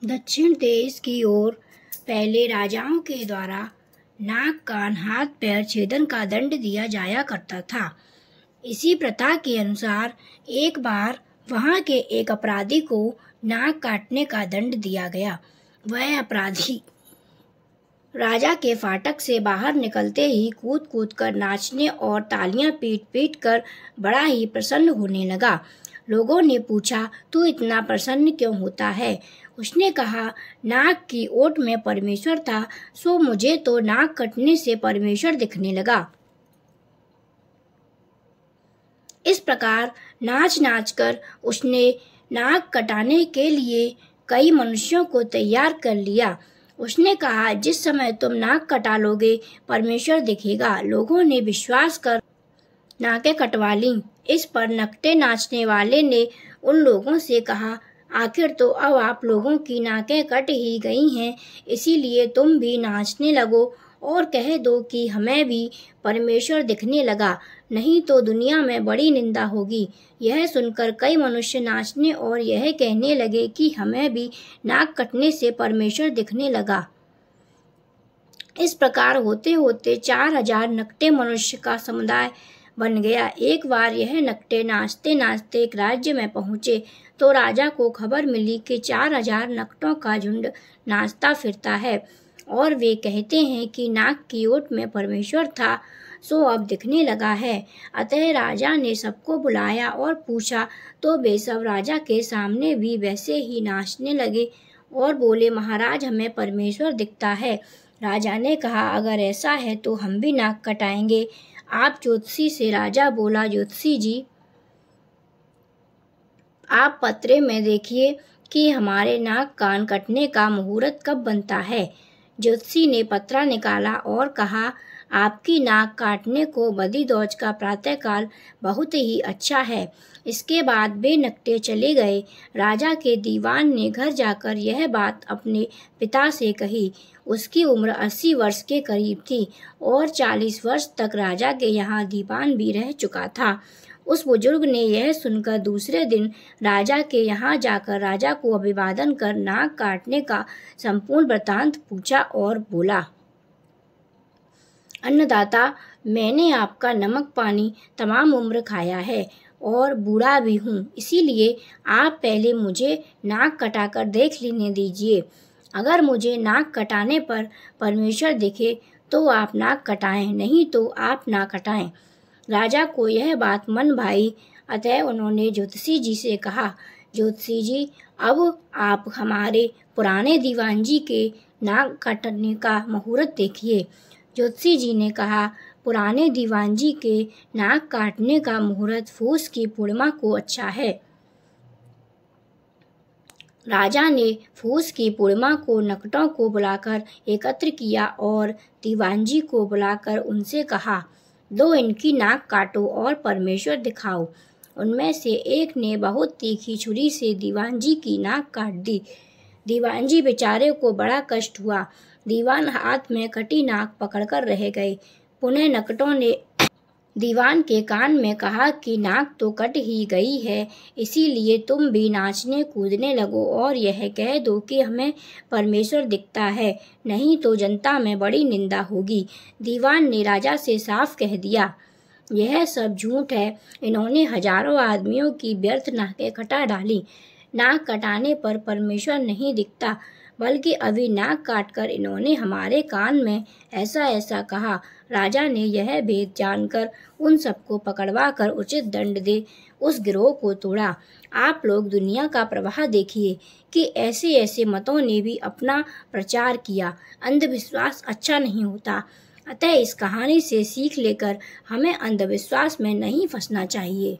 दक्षिण देश की ओर पहले राजाओं के द्वारा नाक कान हाथ पैर छेदन का दंड दिया जाया करता था। इसी प्रथा के अनुसार एक बार वहां के एक अपराधी को नाक काटने का दंड दिया गया। वह अपराधी राजा के फाटक से बाहर निकलते ही कूद कूद कर नाचने और तालियां पीट पीट कर बड़ा ही प्रसन्न होने लगा। लोगों ने पूछा, तू इतना प्रसन्न क्यों होता है? उसने कहा, नाक की ओट में परमेश्वर था, सो मुझे तो नाक कटने से परमेश्वर दिखने लगा। इस प्रकार नाच नाच कर उसने नाक कटाने के लिए कई मनुष्यों को तैयार कर लिया। उसने कहा, जिस समय तुम नाक कटा लोगे परमेश्वर दिखेगा। लोगों ने विश्वास कर नाकें कटवा लीं। इस पर नकटे नाचने वाले ने उन लोगों से कहा, आखिर तो अब आप लोगों की नाकें कट ही गई हैं, इसीलिए तुम भी नाचने लगो और कह दो कि हमें भी परमेश्वर दिखने लगा, नहीं तो दुनिया में बड़ी निंदा होगी। यह सुनकर कई मनुष्य नाचने और यह कहने लगे कि हमें भी नाक कटने से परमेश्वर दिखने लगा। इस प्रकार होते होते 4000 नकटे मनुष्य का समुदाय बन गया। एक बार यह नकटे नाचते नाचते एक राज्य में पहुँचे तो राजा को खबर मिली कि 4000 नकटों का झुंड नाचता फिरता है और वे कहते हैं कि नाक की ओट में परमेश्वर था, सो अब दिखने लगा है। अतः राजा ने सबको बुलाया और पूछा तो वे सब राजा के सामने भी वैसे ही नाचने लगे और बोले, महाराज हमें परमेश्वर दिखता है। राजा ने कहा, अगर ऐसा है तो हम भी नाक कटाएंगे। आप ज्योतिषी से राजा बोला, ज्योतिषी जी आप पत्रे में देखिए कि हमारे नाक कान कटने का मुहूर्त कब बनता है। ज्योतिषी ने पत्रा निकाला और कहा, आपकी नाक काटने को बदी दौज का प्रातःकाल बहुत ही अच्छा है। इसके बाद वे नकटे चले गए। राजा के दीवान ने घर जाकर यह बात अपने पिता से कही। उसकी उम्र 80 वर्ष के करीब थी और 40 वर्ष तक राजा के यहाँ दीवान भी रह चुका था। उस बुजुर्ग ने यह सुनकर दूसरे दिन राजा के यहाँ जाकर राजा को अभिवादन कर नाक काटने का संपूर्ण वृतांत पूछा और बोला, अन्नदाता, मैंने आपका नमक पानी तमाम उम्र खाया है और बूढ़ा भी हूँ, इसीलिए आप पहले मुझे नाक कटाकर देख लेने दीजिए। अगर मुझे नाक कटाने पर परमेश्वर दिखे तो आप नाक कटाएं, नहीं तो आप ना कटाएं। राजा को यह बात मन भाई। अतः उन्होंने ज्योतिषी जी से कहा, ज्योतिषी जी अब आप हमारे पुराने दीवान जी के नाक काटने का मुहूर्त देखिए। ज्योतिषी जी ने कहा, पुराने दीवान जी के नाक काटने का मुहूर्त फूस की पूर्णिमा को अच्छा है। राजा ने फूस की पूर्णिमा को नकटों को बुलाकर एकत्र किया और दीवान जी को बुलाकर उनसे कहा, दो इनकी नाक काटो और परमेश्वर दिखाओ। उनमें से एक ने बहुत तीखी छुरी से दीवान जी की नाक काट दी। दीवान जी बेचारे को बड़ा कष्ट हुआ। दीवान हाथ में कटी नाक पकड़कर रह गए। पुनः नकटों ने दीवान के कान में कहा कि नाक तो कट ही गई है, इसीलिए तुम भी नाचने कूदने लगो और यह कह दो कि हमें परमेश्वर दिखता है, नहीं तो जनता में बड़ी निंदा होगी। दीवान ने राजा से साफ कह दिया, यह सब झूठ है। इन्होंने हजारों आदमियों की व्यर्थ नाकें कटा डाली। नाक कटाने पर परमेश्वर नहीं दिखता, बल्कि अभी नाक काटकर इन्होंने हमारे कान में ऐसा ऐसा कहा। राजा ने यह भेद जानकर उन सबको पकड़वा कर उचित दंड दे उस गिरोह को तोड़ा। आप लोग दुनिया का प्रवाह देखिए कि ऐसे ऐसे मतों ने भी अपना प्रचार किया। अंधविश्वास अच्छा नहीं होता। अतः इस कहानी से सीख लेकर हमें अंधविश्वास में नहीं फंसना चाहिए।